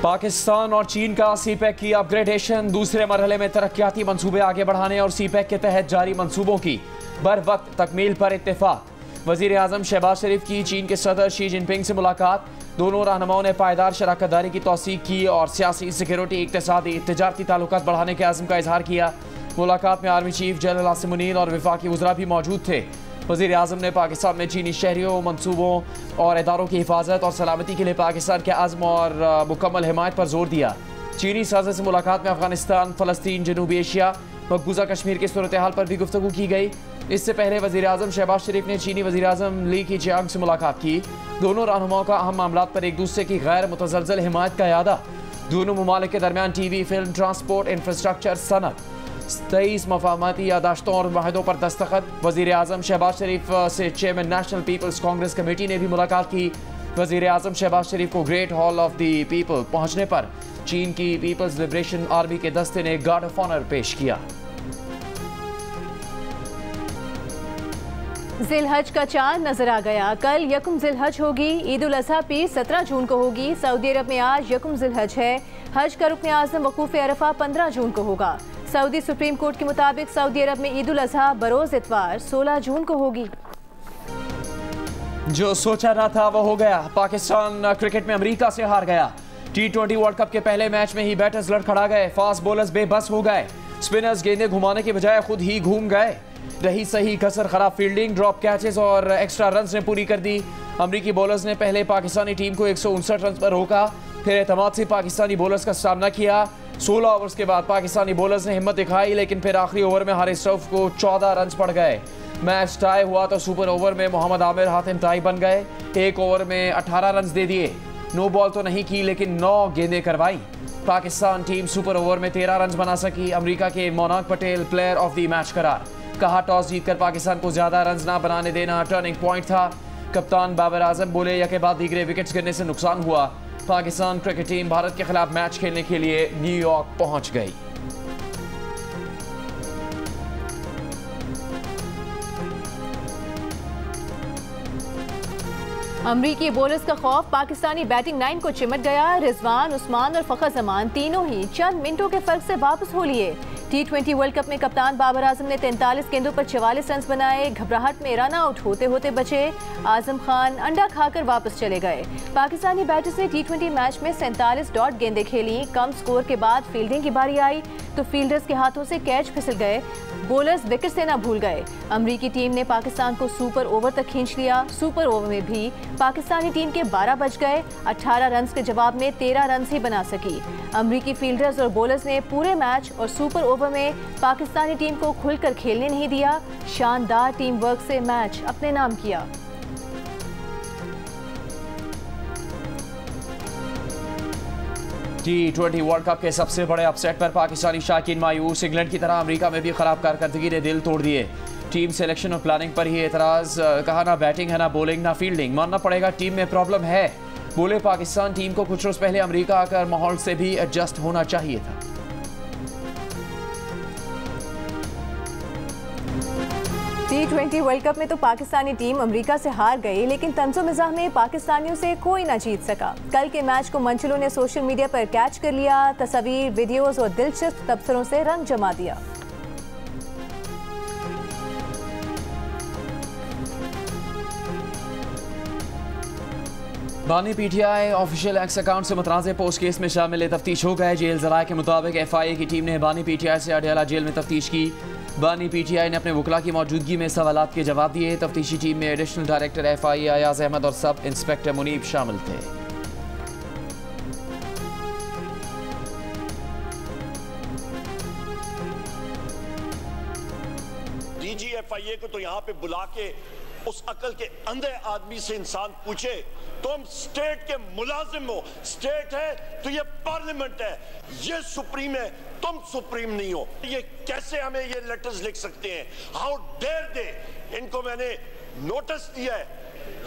पाकिस्तान और चीन का सीपैक की अपग्रेडेशन, दूसरे मरहले में तरक्याती मंसूबे आगे बढ़ाने और सीपैक के तहत जारी मंसूबों की बर वक्त तकमील पर इत्तेफाक। वजीर आजम शहबाज शरीफ की चीन के सदर शी जिनपिंग से मुलाकात, दोनों रहनुमाओं ने पायदार शराकत दारी की तौसीक की और सियासी, सिक्योरिटी, इक़्तिसादी, तिजारती ताल्लुकात बढ़ाने के आज़म का इजहार किया। मुलाकात में army chief general Asim Munir और वफाकी वज़रा भी मौजूद थे। वज़ीर आज़म ने पाकिस्तान में चीनी शहरियों, मनसूबों और इदारों की हिफाजत और सलामती के लिए पाकिस्तान के आज़म और मुकम्मल हिमायत पर जोर दिया। चीनी सदर से मुलाकात में अफगानिस्तान, फ़लस्तीन, जनूबी एशिया, मकबूजा कश्मीर की सूरत हाल पर भी गुफ्तगू की गई। इससे पहले वज़ीर आज़म शहबाज शरीफ ने चीनी वज़ीर आज़म ली कीचियांग से मुलाकात की। दोनों रहनुमाओं का अहम मामलात पर एक दूसरे की गैर मुतज़लज़ल हिमायत का यादा। दोनों ममालिक के दरमियान टीवी, फिल्म, ट्रांसपोर्ट, इंफ्रास्ट्रक्चर, सनत, 23 मफाहमती यादाश्तों और माहिदों पर दस्तखत। वज़ीर आज़म शहबाज शरीफ से chairman National People's Congress committee ने भी मुलाकात की। वज़ीर आज़म शहबाज शरीफ को Great Hall of the People पहुँचने पर चीन की पीपल्स लिबरेशन आर्मी के दस्ते ने गार्ड ऑफ ऑनर पेश किया। जिलहज का चांद नजर आ गया। कल यकुम जिलहज होगी। ईद उल अज़हा पीर 17 जून को होगी। सऊदी अरब में आज यकुम जिलहज है। हज का रुकन आज़म वकूफ़ अरफा 15 जून को होगा। सऊदी सुप्रीम कोर्ट के मुताबिक सऊदी अरब में ईद उल अज़हा बरोज इतवार 16 जून को होगी। जो सोचा ना था वो हो गया। पाकिस्तान क्रिकेट में अमेरिका से हार गया। T20 वर्ल्ड कप के पहले मैच में ही बैटर्स लड़खड़ा गए। फास्ट बॉलर्स बेबस हो गए। स्पिनर्स गेंदें घुमाने के बजाय खुद ही घूम गए। रही सही कसर खराब फील्डिंग, ड्रॉप कैचेस और एक्स्ट्रा रन्स ने पूरी कर दी। अमरीकी बॉलर्स ने पहले पाकिस्तानी टीम को 159 रन पर रोका, फिर एतमाद से पाकिस्तानी बॉलर्स का सामना किया। 16 ओवर्स के बाद पाकिस्तानी बॉलर्स ने हिम्मत दिखाई, लेकिन फिर आखिरी ओवर में हारिस रऊफ को 14 रन पड़ गए। मैच टाई हुआ तो सुपर ओवर में मोहम्मद आमिर हातिम ताई बन गए। एक ओवर में 18 रन दे दिए। नो बॉल तो नहीं की, लेकिन 9 गेंदें करवाई। पाकिस्तान टीम सुपर ओवर में 13 रन बना सकी। अमेरिका के Monank Patel player of the match करार। कहा टॉस जीतकर पाकिस्तान को ज्यादा रन ना बनाने देना टर्निंग पॉइंट था। कप्तान बाबर आजम बोले, यके बाद दीगरे विकेट्स गिरने से नुकसान हुआ। पाकिस्तान क्रिकेट टीम भारत के खिलाफ मैच खेलने के लिए न्यूयॉर्क पहुंच गई। अमरीकी बॉलर्स का खौफ पाकिस्तानी बैटिंग लाइन को चिमट गया। रिजवान, उस्मान और फखर जमान तीनों ही चंद मिनटों के फर्क से वापस हो लिए। T20 वर्ल्ड कप में कप्तान बाबर आजम ने 43 गेंदों पर 44 रन बनाए। घबराहट में रन आउट होते होते बचे। आजम खान अंडा खाकर वापस चले गए। पाकिस्तानी बैटर्स ने T20 मैच में 47 डॉट गेंदें खेली। कम स्कोर के बाद फील्डिंग की बारी आई तो फील्डर्स के हाथों से कैच फिसल गए। बॉलर्स विकेट लेना भूल गए। अमरीकी टीम ने पाकिस्तान को सुपर ओवर तक खींच लिया। सुपर ओवर में भी पाकिस्तानी टीम के 12 बच गए। 18 रन के जवाब में 13 रन ही बना सकी। अमरीकी फील्डर्स और बॉलर्स ने पूरे मैच और सुपर ओवर में पाकिस्तानी टीम को खुलकर खेलने नहीं दिया। शानदार टीम वर्क से मैच अपने नाम किया। T20 वर्ल्ड कप के सबसे बड़े अपसेट पर पाकिस्तानी शाकीन मायूस। इंग्लैंड की तरह अमेरिका में भी खराब कारकर्दगी ने दिल तोड़ दिए। टीम सिलेक्शन और प्लानिंग पर ही एतराज़। कहा ना बैटिंग है, ना बॉलिंग, ना फील्डिंग। मानना पड़ेगा टीम में प्रॉब्लम है। बोले पाकिस्तान टीम को कुछ रोज पहले अमेरिका आकर माहौल से भी एडजस्ट होना चाहिए था। T20 वर्ल्ड कप में तो पाकिस्तानी टीम अमेरिका से हार गई, लेकिन तंज़ो मिज़ाह में पाकिस्तानियों से कोई ना जीत सका। कल के मैच को मंचलों ने सोशल मीडिया पर कैच कर लिया। तस्वीर, वीडियोस और दिलचस्प तबसरों से रंग जमा दिया। बानी PTI ऑफिशियल एक्स अकाउंट से मुतनाज़ पोस्ट केस में शामिल तफ्तीश हो गए। जेल ज़राए के मुताबिक FIA की टीम ने बानी PTI से अडयाला जेल में तफ्तीश की। बानी PTI ने अपने वकला की मौजूदगी में सवालात के जवाब दिए। तफ्तीशी टीम में additional director FIA Ayaz Ahmed और सब इंस्पेक्टर मुनीब शामिल थे। DG FIA को तो यहाँ पे बुला के उस अकल के अंधे आदमी से इंसान पूछे, तुम स्टेट के मुलाजिम हो, स्टेट है तो ये पार्लियामेंट है, ये सुप्रीम है, तुम सुप्रीम नहीं हो। ये कैसे हमें ये लेटर्स लिख सकते हैं? How dare they. इनको मैंने नोटिस दिया है,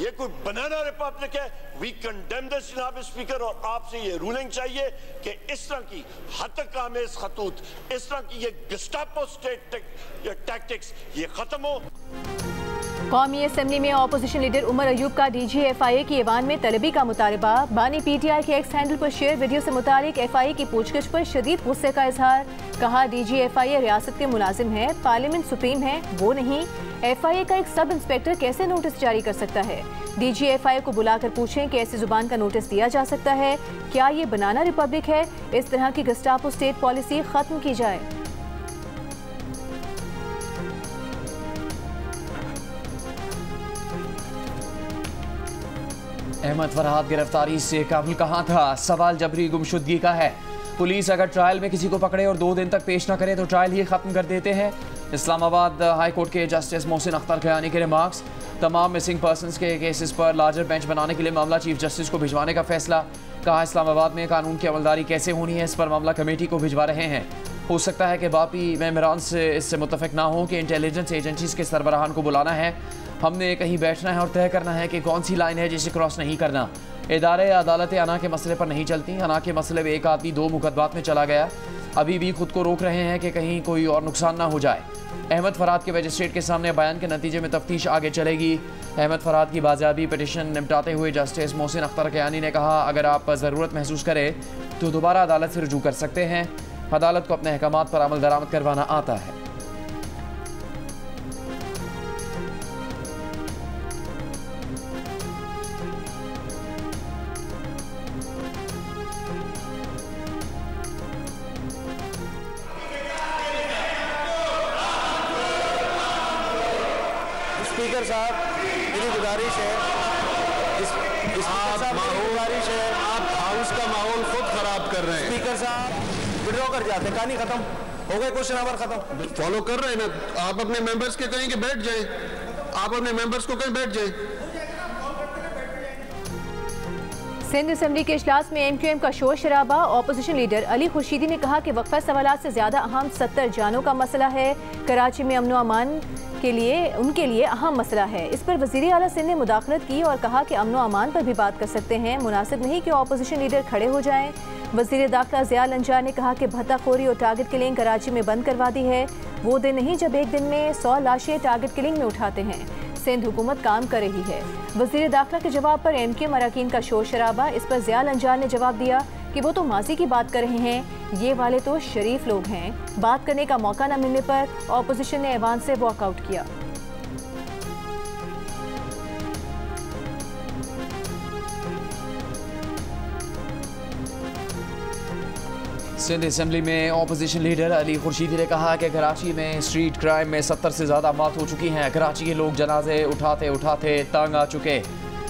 ये कोई बनाना रिपब्लिक है। वी कंडेम दिस जनाब स्पीकर, और आपसे ये रूलिंग चाहिए कि इस तरह की हद तक आमेज खतूत, इस तरह की ये गस्टापो स्टेट टैक्टिक्स ये खत्म हो। कौमी असेंबली में अपोजिशन लीडर उमर अयूब का DG-FIA की ऐवान में तलबी का मुतालबा। बानी PTI के एक्स हैंडल पर शेयर वीडियो से मुतालिक FIA की पूछगछ पर शदीद गुस्से का इजहार। कहा DG-FIA रियासत के मुलाजिम है, पार्लियामेंट सुप्रीम है, वो नहीं। FIA का एक सब इंस्पेक्टर कैसे नोटिस जारी कर सकता है? DG-FIA को बुलाकर पूछें कि ऐसी जुबान का नोटिस दिया जा सकता है? क्या ये बनाना रिपब्लिक है? इस तरह की गस्टापो स्टेट पॉलिसी खत्म की जाए। अहमद फरहाद गिरफ्तारी से काबिल कहाँ था? सवाल जबरी गुमशुदगी का है। पुलिस अगर ट्रायल में किसी को पकड़े और 2 दिन तक पेश न करे तो ट्रायल ही खत्म कर देते हैं। इस्लामाबाद हाई कोर्ट के जस्टिस मोहसिन अख्तर खयानी के रिमार्क्स। तमाम मिसिंग पर्सनस के केसेस पर लार्जर बेंच बनाने के लिए मामला चीफ जस्टिस को भिजवाने का फैसला। कहा इस्लामाबाद में कानून की अमलदारी कैसे होनी है, इस पर मामला कमेटी को भिजवा रहे हैं। हो सकता है कि बाकी मेंबरान से इससे मुतफिक ना हो कि इंटेलिजेंस एजेंसीज के सरबराहान को बुलाना है। हमने कहीं बैठना है और तय करना है कि कौन सी लाइन है जिसे क्रॉस नहीं करना। इदारे अदालतें अना के मसले पर नहीं चलती। अना के मसले में एक आदमी 2 मुकदमात में चला गया, अभी भी खुद को रोक रहे हैं कि कहीं कोई और नुकसान ना हो जाए। अहमद फरहाद के मजिस्ट्रेट के सामने बयान के नतीजे में तफ्तीश आगे चलेगी। अहमद फरहाद की बाजियाबी पिटिशन निपटाते हुए जस्टिस मोहसिन अख्तर खयानी ने कहा, अगर आप ज़रूरत महसूस करें तो दोबारा अदालत से रुजू कर सकते हैं। अदालत को अपने अहकामात पर अमल दरामद करवाना आता है। स्पीकर साहब, मेरी गुजारिश है, गुजारिश है, आप हाउस का माहौल खुद खराब कर रहे हैं। स्पीकर साहब विड्रॉ कर जाते, कहानी खत्म हो गई, क्वेश्चन आवर खत्म। फॉलो कर रहे हैं ना, आप अपने मेंबर्स के कहें कि बैठ जाएं, आप अपने मेंबर्स को कहें बैठ जाएं। सिंध असेंबली के इजलास में MQM का शोर शराबा। अपोजिशन लीडर अली खुर्शीदी ने कहा कि वक्फा सवालात से ज्यादा अहम 70 जानों का मसला है। कराची में अमन व अमान के लिए उनके लिए अहम मसला है। इस पर वज़ीर आला सिंध ने मुदाखलत की और कहा कि अमन व अमान पर भी बात कर सकते हैं, मुनासिब नहीं कि अपोजिशन लीडर खड़े हो जाएं। वज़ीर दाखिला ज़िया लंजार ने कहा कि भत्ताखोरी और टारगेट किलिंग कराची में बंद करवा दी है। वो दिन नहीं जब एक दिन में 100 लाशें टारगेट किलिंग में उठाते हैं। सिंध हुकूमत काम कर रही है। वज़ीर दाखिला के जवाब पर MQM अरकान का शोर शराबा। इस पर ज़िया लंजार ने जवाब दिया कि वो तो माजी की बात कर रहे हैं, ये वाले तो शरीफ लोग हैं। बात करने का मौका न मिलने पर अपोजिशन ने ऐवान से वॉकआउट किया। सिंध असेंबली में अपोजिशन लीडर अली खुर्शीदी ने कहा कि कराची में स्ट्रीट क्राइम में 70 से ज़्यादा मौत हो चुकी हैं। कराची के लोग जनाजे उठाते उठाते तंग आ चुके।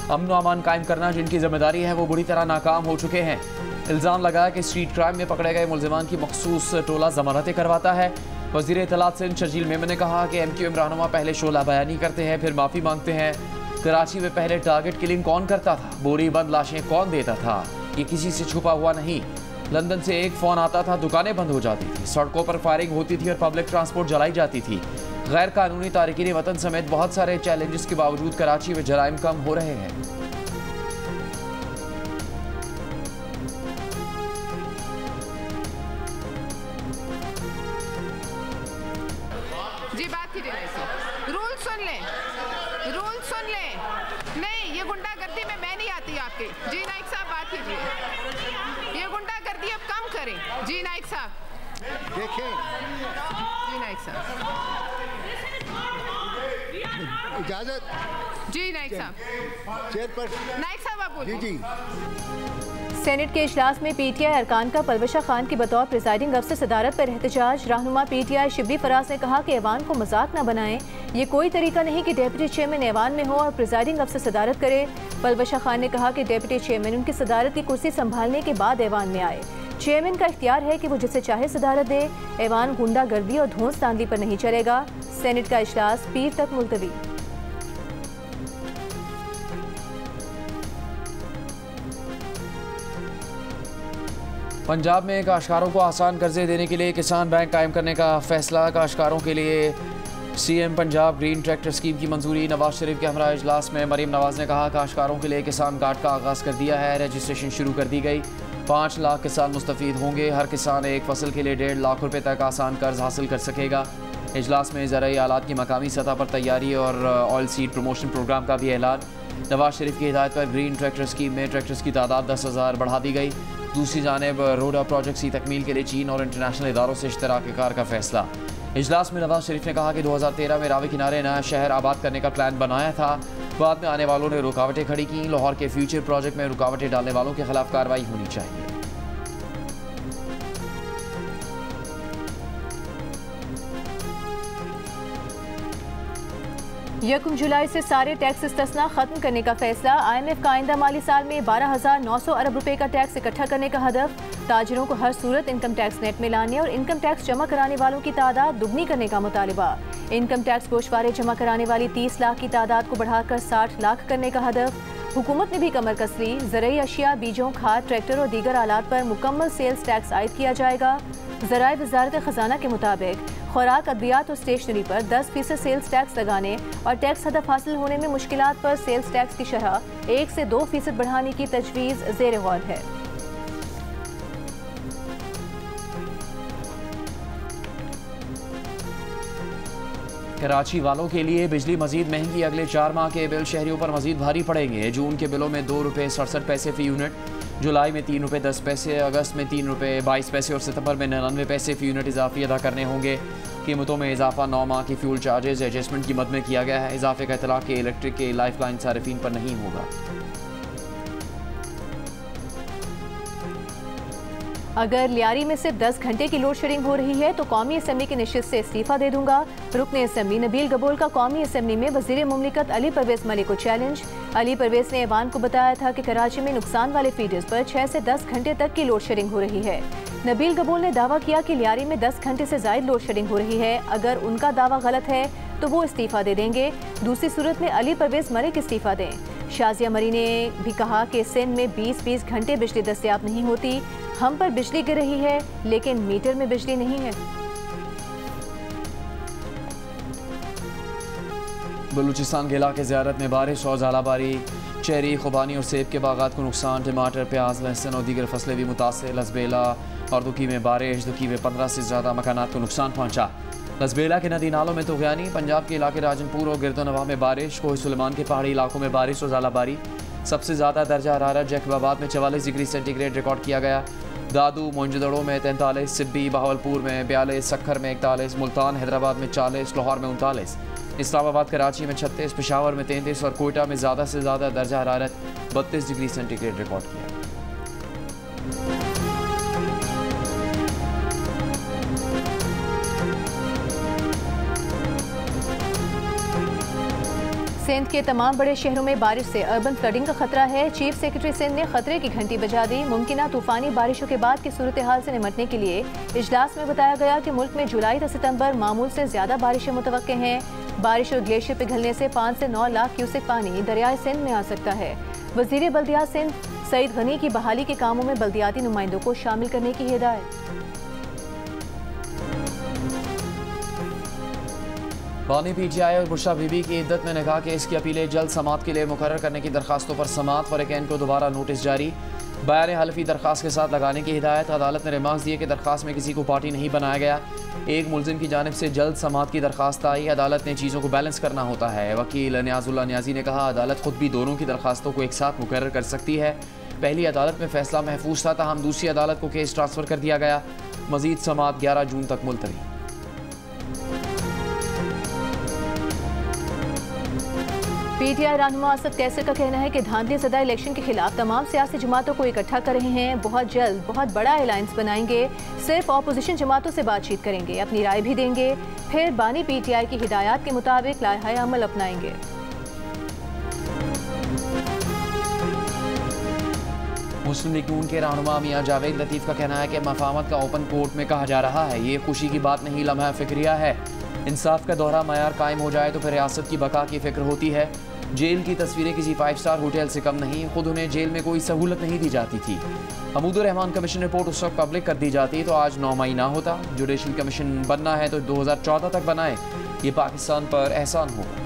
अमन व अमान कायम करना जिनकी जिम्मेदारी है वो बुरी तरह नाकाम हो चुके हैं। इल्ज़ाम लगाया कि स्ट्रीट क्राइम में पकड़े गए मुलजिमान की मखसूस टोला ज़मानतें करवाता है। वज़ीर इत्तलात सिंध शर्जील मेमन ने कहा कि MQM रहनुमा पहले शोला बयानी करते हैं, फिर माफ़ी मांगते हैं। कराची में पहले टारगेट किलिंग कौन करता था? बोरी बंद लाशें कौन देता था? ये किसी से छुपा हुआ नहीं। लंदन से एक फ़ोन आता था, दुकानें बंद हो जाती थी, सड़कों पर फायरिंग होती थी और पब्लिक ट्रांसपोर्ट जलाई जाती थी। गैर कानूनी तारिकीन वतन समेत बहुत सारे चैलेंजेस के बावजूद कराची में जराइम कम हो रहे हैं। जी बात कीजिए, रूल सुन लें, रूल सुन लें। नहीं, ये गुंडागर्दी में मैं नहीं आती आपके। जी नाइक साहब बात कीजिए, ये गुंडागर्दी अब कम करें। जी नाइक साहब देखें, जी नाइक साहब इजाजत। जी नाइक साहब, चेयरपर्सन नाइक साहब आप बोलिए। जी सेनेट के इजलास में PTI अरकान का परवशा खान की बतौर प्रिजाइडिंग अफसर सदारत पर एहतजाज। रहनुमा PTI शिबली फराज ने कहा कि ऐवान को मजाक न बनाएं। ये कोई तरीका नहीं कि डेप्यूटी चेयरमैन ऐवान में हो और प्रिजाइडिंग अफसर सदारत करे। परवशा खान ने कहा कि डेप्यूटी चेयरमैन उनकी सदारत की कुर्सी संभालने के बाद ऐवान में आए। चेयरमैन का इख्तियार है कि वो जिसे चाहे सदारत दे। ऐवान गुंडागर्दी और धौंस धांधली पर नहीं चलेगा। सेनेट का इजलास पीर तक मुलतवी। पंजाब में काश्तकारों को आसान कर्जे देने के लिए किसान बैंक कायम करने का फैसला। काश्तकारों के लिए CM Punjab green tractor scheme की मंजूरी। नवाज शरीफ के हमरा इजलास में मरीम नवाज ने कहा काश्तकारों के लिए किसान कार्ड का आगाज़ कर दिया है, रजिस्ट्रेशन शुरू कर दी गई। 5 लाख किसान मुस्तफीद होंगे। हर किसान एक फसल के लिए 1.5 लाख रुपए तक आसान कर्ज हासिल कर सकेगा। इजलास में ज़राई आलात की मकामी सतह पर तैयारी और ऑयल सीड प्रमोशन प्रोग्राम का भी ऐलान। नवाज शरीफ की हिदायत पर ग्रीन ट्रैक्टर स्कीम में ट्रैक्टर्स की तादाद 10,000 बढ़ा दी गई। दूसरी जानिब रोडा प्रोजेक्ट की तकमील के लिए चीन और इंटरनेशनल इदारों से इश्तराक कार का फैसला। इजलास में नवाज शरीफ ने कहा कि 2013 में रावी किनारे नया शहर आबाद करने का प्लान बनाया था, बाद में आने वालों ने रुकावटें खड़ी की। लाहौर के फ्यूचर प्रोजेक्ट में रुकावटें डालने वालों के खिलाफ कार्रवाई होनी चाहिए। यकम जुलाई से सारे टैक्स इस्तिस्ना खत्म करने का फैसला। IMF का आइंदा माली साल में 12,900 अरब रुपए का टैक्स इकट्ठा करने का हदफ। ताजिरों को हर सूरत इनकम टैक्स नेट में लाने और इनकम टैक्स जमा कराने वालों की तादाद दुगनी करने का मुतालिबा। इनकम टैक्स गोशवारे जमा कराने वाली 30 लाख की तादाद को बढ़ाकर 60 लाख करने का हदफ। हुकूमत ने भी कमर कस ली। ज़रूरी अशिया, बीजों, खाद, ट्रैक्टर और दीगर आलात पर मुकम्मल सेल्स टैक्स आयद किया जाएगा। ज़राए वज़ारत ख़जाना के मुताबिक खुराक, अद्वियात और स्टेशनरी पर 10% सेल्स टैक्स लगाने और टैक्स हदफ हासिल होने में मुश्किलात पर सेल्स टैक्स की शरह 1 से 2% बढ़ाने की तजवीज़ ज़ेर गौर है। कराची वालों के लिए बिजली मजीद महंगी। अगले 4 माह के बिल शहरियों पर मजीद भारी पड़ेंगे। जून के बिलों में ₹2.67 फी यूनिट, जुलाई में ₹3.10, अगस्त में ₹3.22 और सितंबर में 99 पैसे फी यूनिट इजाफी अदा करने होंगे। कीमतों में इजाफा 9 माह की फ्यूल चार्जेज एडजस्टमेंट की मद में किया गया है। इजाफे का इतलाक के इलेक्ट्रिक के लाइफ लाइन सारिफीन पर नहीं होगा। अगर लियारी में सिर्फ 10 घंटे की लोड शेडिंग हो रही है तो कौमी असम्बली की नशिस्त से इस्तीफा दे दूंगा। रुकने असम्बली नबील गबोल का कौमी असम्बली में वजीर मुमलिकत अली परवेज मलिक को चैलेंज। अली परवेज ने ऐवान को बताया था कि कराची में नुकसान वाले फीडर्स पर 6 से 10 घंटे तक की लोड शेडिंग हो रही है। नबील गबोल ने दावा किया कि लियारी में 10 घंटे से ज्यादा लोड शेडिंग हो रही है। अगर उनका दावा गलत है तो वो इस्तीफा दे देंगे, दूसरी सूरत में अली परवेज मलिक इस्तीफा दें। शाजिया मरी ने भी कहा कि सिंध में 20-20 घंटे बिजली दस्तयाब नहीं होती। हम पर बिजली गिर रही है लेकिन मीटर में बिजली नहीं है। बलूचिस्तान के इलाके ज़ियारत में बारिश और ज़ालाबारी। चेरी, खुबानी और सेब के बागात को नुकसान। टमाटर, प्याज, लहसुन और दीगर फसलें भी मुतासर। लसबेला और दुकी में बारिश। दुकी में 15 से ज़्यादा मकानात को नुकसान पहुँचा। लसबेला के नदी नालों में तुग़यानी। पंजाब के इलाके राजनपुर और गिरदोनवा में बारिश। कोह सुलेमान के पहाड़ी इलाकों में बारिश और ज़ालाबारी। सबसे ज़्यादा दर्जा हरारत जैकबाबाद में 44 डिग्री सेंटीग्रेड रिकॉर्ड किया गया। दादू, मोइनजोदड़ो में 43, सिब्बी, बहावलपुर में 42, सक्खर में 41, मुल्तान हैदराबाद में 40, लाहौर में 39, इस्लामाबाद कराची में 36, पेशावर में 33 और कोयटा में ज़्यादा से ज़्यादा दर्जा हरारत 32 डिग्री सेंटीग्रेड रिकॉर्ड किया। सिंध के तमाम बड़े शहरों में बारिश से अर्बन फ्लडिंग का खतरा है। चीफ सेक्रेटरी सिंध ने खतरे की घंटी बजा दी। मुमकिन तूफानी बारिशों के बाद की सूरत हाल से निपटने के लिए इजलास में बताया गया कि मुल्क में जुलाई से सितंबर मामूल से ज्यादा बारिशें मुतवक्के हैं। बारिश और ग्लेशियर पिघलने से 5 से 9 लाख क्यूसेक पानी दरियाए सिंध में आ सकता है। वजीर बल्दियात सिंध सईद गनी की बहाली के कामों में बल्दियाती नुमाइंदों को शामिल करने की हिदायत। बानी PTI और बुशरा बीबी की इद्दत में निकाह केस की अपीलें जल्द समाअत के लिए मुकर्रर करने की दरखास्तों पर समाअत फरीकैन को दोबारा नोटिस जारी। बयान हल्फी दरखास्त के साथ लगाने की हिदायत। अदालत ने रिमार्क्स दिए कि दरखास्त में किसी को पार्टी नहीं बनाया गया। एक मुलजिम की जानिब से जल्द समाअत की दरखास्त आई। अदालत ने चीज़ों को बैलेंस करना होता है। वकील नियाजुल्लाह नियाजी ने कहा अदालत खुद भी दोनों की दरखास्तों को एक साथ मुकर्रर कर सकती है। पहली अदालत में फैसला महफूज था, ताहम दूसरी अदालत को केस ट्रांसफ़र कर दिया गया। मजीद समाअत 11 जून तक मुलतवी। PTI रहनुमा असद कैसर का कहना है कि धांधली ज़दा इलेक्शन के खिलाफ तमाम सियासी जमातों को इकट्ठा कर रहे हैं। बहुत जल्द बहुत बड़ा अलायंस बनाएंगे। सिर्फ अपोजिशन जमातों से बातचीत करेंगे, अपनी राय भी देंगे, फिर बानी PTI की हिदायत के मुताबिक लाहे अमल अपनाएंगे। मुस्लिम लीग नून के रहनुमा मियां जावेद लतीफ़ का कहना है कि मफाहमत का ओपन कोर्ट में कहा जा रहा है। ये खुशी की बात नहीं, लम्हा फिक्रिया है। इंसाफ का दोहरा मयार कायम हो जाए तो फिर रियासत की बका की फिक्र होती है। जेल की तस्वीरें किसी 5 स्टार होटल से कम नहीं। खुद उन्हें जेल में कोई सहूलत नहीं दी जाती थी। हमीदुर रहमान कमीशन रिपोर्ट उस वक्त पब्लिक कर दी जाती तो आज 9 मई ना होता। जुडिशल कमीशन बनना है तो 2014 तक बनाए। ये पाकिस्तान पर एहसान होगा।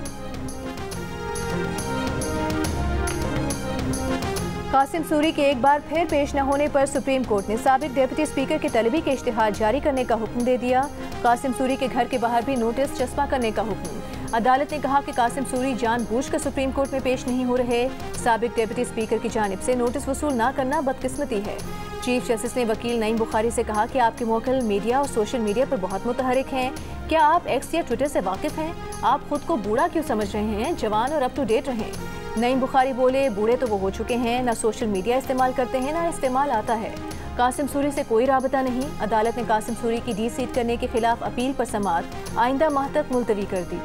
कासिम सूरी के एक बार फिर पेश न होने पर सुप्रीम कोर्ट ने साबिक डिप्टी स्पीकर की तलबी के इश्तिहार जारी करने का हुक्म दे दिया। कासिम सूरी के घर के बाहर भी नोटिस चस्पा करने का हुक्म। अदालत ने कहा कि कासिम सूरी जानबूझकर सुप्रीम कोर्ट में पेश नहीं हो रहे। साबिक डिप्टी स्पीकर की जानिब से नोटिस वसूल न करना बदकिस्मती है। चीफ जस्टिस ने वकील नईम बुखारी से कहा कि आपके मोवक्किल मीडिया और सोशल मीडिया पर बहुत मुतहरिक हैं। क्या आप एक्स या ट्विटर से वाकिफ हैं? आप खुद को बूढ़ा क्यों समझ रहे हैं? जवान और अप टू डेट रहें। नईम बुखारी बोले, बूढ़े तो वो हो चुके हैं, ना सोशल मीडिया इस्तेमाल करते हैं, ना इस्तेमाल आता है। कासिम सूरी से कोई राबता नहीं। अदालत ने कासिम सूरी की डी-सीट करने के खिलाफ अपील पर समाअत आइंदा माह तक मुलतवी कर दी।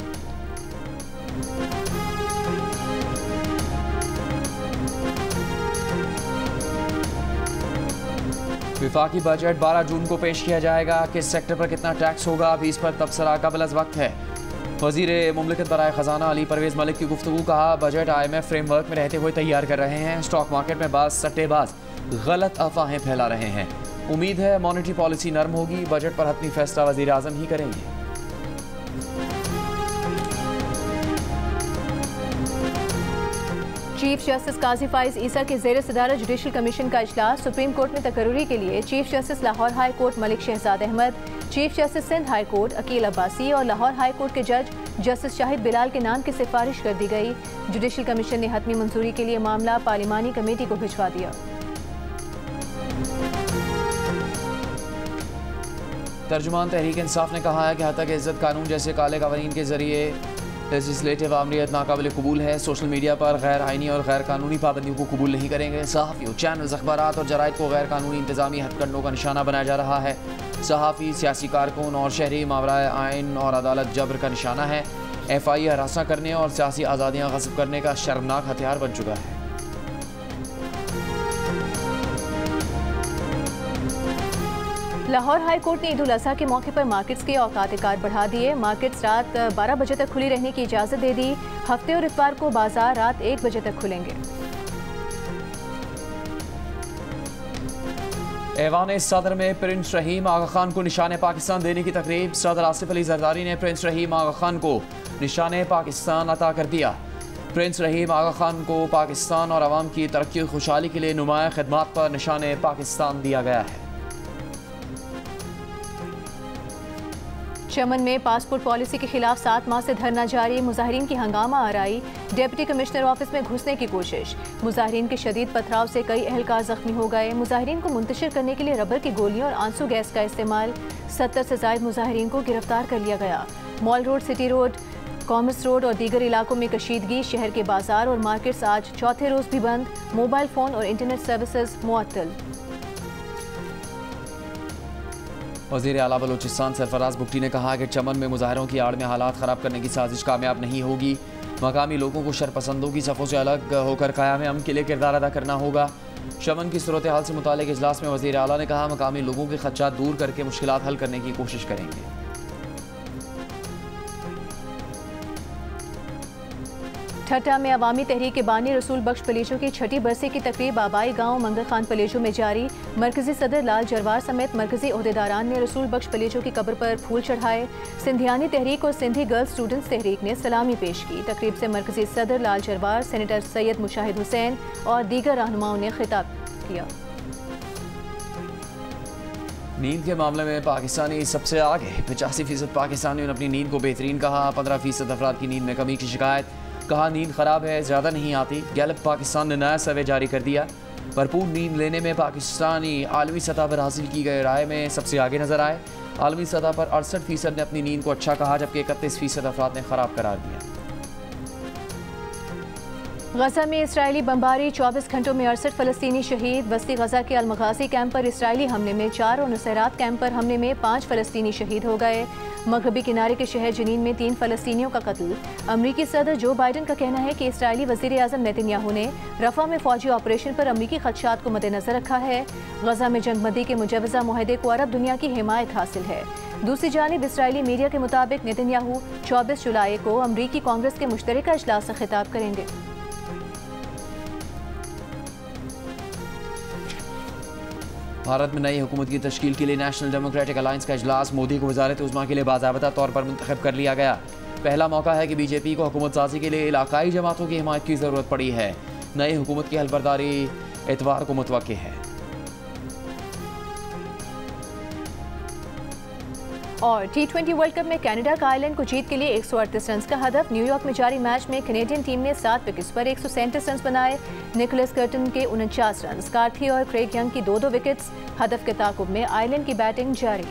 विफाकी बजट 12 जून को पेश किया जाएगा। किस सेक्टर पर कितना टैक्स होगा, अभी इस पर तबसरा कबल अज़ वक्त है। वज़ीर मुमलिकत बराए ख़जाना अली परवेज़ मलिक की गुफ्तगू। कहा, बजट IMF फ्रेमवर्क में रहते हुए तैयार कर रहे हैं। स्टॉक मार्केट में बाज़ सट्टेबाज गलत अफवाहें फैला रहे हैं। उम्मीद है मॉनेटरी पॉलिसी नरम होगी। बजट पर हतमी फैसला वज़ीर आज़म ही करेंगे। चीफ जस्टिस काजी फाइज ईसा के ज़ेर सदारत जुडिशल कमीशन का इजलास। सुप्रीम कोर्ट में तकर्री के लिए chief justice Lahore High Court Malik Shahzad Ahmed, chief justice Sindh High Court Akeel Abbasi और लाहौर हाई कोर्ट के जज जस्टिस शाहिद बिलाल के नाम की सिफारिश कर दी गई। जुडिशल कमीशन ने हतमी मंजूरी के लिए मामला पार्लिमानी कमेटी को भिजवा दिया। तर्जुमान तहरीक इंसाफ ने कहा है कि हत्या के इज्जत कानून जैसे काले कवानीन के जरिए लेजिस्लेटिव आमरीत नाकाबिल कबूल है। सोशल मीडिया पर गैर आइनी और गैर कानूनी पाबंदियों को कबूल नहीं करेंगे। सहाफ़ियों, चैनल्स, अखबारात और जराइद को गैर कानूनी इंतजामी हथकंडों का निशाना बनाया जा रहा है। सहाफ़ी, सियासी कारकुन और शहरी मावराए आइन और अदालत जबर का निशाना है। FI हरासा करने और सियासी आज़ादियाँ गस्ब करने का शर्मनाक हथियार बन चुका है। लाहौर हाई कोर्ट ने ईद उल अज़हा के मौके पर मार्केट्स के औकात-ए-कार बढ़ा दिए। मार्केट्स रात 12 बजे तक खुली रहने की इजाज़त दे दी। हफ्ते और इतवार को बाजार रात 1 बजे तक खुलेंगे। ऐवान सदर में प्रिंस रहीम आगा खान को निशान पाकिस्तान देने की तकरीब। सदर आसिफ अली जरदारी ने प्रिंस रहीम आगा खान को निशान पाकिस्तान अता कर दिया। प्रिंस रहीम आगा खान को पाकिस्तान और अवाम की तरक्की और खुशहाली के लिए नुमाया खिदमात पर निशान पाकिस्तान दिया गया है। चमन में पासपोर्ट पॉलिसी के खिलाफ 7 माह से धरना जारी। मुजाहिरीन की हंगामा आराई। डिप्टी कमिश्नर ऑफिस में घुसने की कोशिश। मुजाहिरीन के शदीद पथराव से कई अहलकार जख्मी हो गए। मुजाहिरीन को मुंतशिर करने के लिए रबर की गोलियों और आंसू गैस का इस्तेमाल। 70 से ज्यादा मुजाहिरीन को गिरफ्तार कर लिया गया। Mall road, city road, commerce road और दीगर इलाकों में कशीदगी। शहर के बाजार और मार्केट्स आज चौथे रोज भी बंद। मोबाइल फोन और इंटरनेट सर्विसेज मुअत्तल। वज़ीर आला बलूचिस्तान सरफराज बुगटी ने कहा कि चमन में मुजाहरों की आड़ में हालात ख़राब करने की साजिश कामयाब नहीं होगी। मकामी लोगों को शरपसंदों की सफ़ों से अलग होकर क़याम अमन के लिए किरदार अदा करना होगा। चमन की सूरत हाल से मुतालिक इजलास में वज़ीर आला ने कहा, मकामी लोगों के खदशात दूर करके मुश्किलात हल करने की कोशिश करेंगे। ठट्टा में अवामी तहरीक के बानी रसूल बख्श पलेजो की 6ठी बरसी की तकरीब आबाई गांव मंगल खान पलेजो में जारी। मरकजी सदर लाल जरवार समेत मरकजी ओहदेदारान ने रसूल बख्श पलेजो की कब्र पर फूल चढ़ाए। सिंधियानी तहरीक और सिंधी गर्ल्स स्टूडेंट्स तहरीक ने सलामी पेश की। तकरीब से मरकजी सदर लाल जरवार, सेनेटर सैयद मुशाहिद हुसैन और दीगर रहनुमाओं ने खिताब किया। नींद के मामले में पाकिस्तानी सबसे आगे। 85% पाकिस्तानियों ने अपनी नींद को बेहतरीन कहा। 15% अफराद की नींद में कमी की शिकायत। कहा, नींद ख़राब है, ज़्यादा नहीं आती। गैलप पाकिस्तान ने नया सर्वे जारी कर दिया। भरपूर नींद लेने में पाकिस्तानी आलमी सतह पर हासिल की गई राय में सबसे आगे नजर आए। आलमी सतह पर 68% ने अपनी नींद को अच्छा कहा, जबकि 31% अफराद ने ख़राब करार दिया। गजा में इसराइली बमबारी। 24 घंटों में 68 फ़लस्तीनी शहीद। वस्ती गजा के अलमगाजी कैंप पर इसराइली हमले में 4 और नुसैरात कैंप पर हमले में 5 फ़लस्तीनी शहीद हो गए। मगरबी किनारे के शहर जनीन में 3 फ़लस्तीनियों का कत्ल। अमरीकी सदर जो बाइडन का कहना है कि इसराइली वज़ीर आज़म नेतन्याहू ने रफ़ा में फ़ौजी ऑपरेशन पर अमरीकी खदशात को मद्देनज़र रखा है। गजा में जंगबंदी के मुजवज़ा मुआहदे को अरब दुनिया की हिमायत हासिल है। दूसरी जानिब इसराइली मीडिया के मुताबिक नेतन्याहू 24 जुलाई को अमरीकी कांग्रेस के मुश्तरका इजलास से खिताब करेंगे। भारत में नई हुकूमत की तश्कील के लिए नेशनल डेमोक्रेटिक अलायंस का इजलास। मोदी को वज़ारत उज़्मा के लिए बाज़ाबता तौर पर मुंतखब कर लिया गया। पहला मौका है कि बीजेपी को हुकूमत साजी के लिए इलाकाई जमातों की हिमायत की ज़रूरत पड़ी है। नई हुकूमत की हलबरदारी इतवार को मुतवक्की है। और T20 वर्ल्ड कप में कनाडा का आयरलैंड को जीत के लिए 138 रन का हदफ। न्यूयॉर्क में जारी मैच में कैनेडियन टीम ने 7 विकेट्स पर 137 रन बनाए। निकोलस कर्टन के 49 रन, स्कॉथी और क्रेग यंग की 2-2 विकेट्स। हदफ के ताकुब में आयरलैंड की बैटिंग जारी।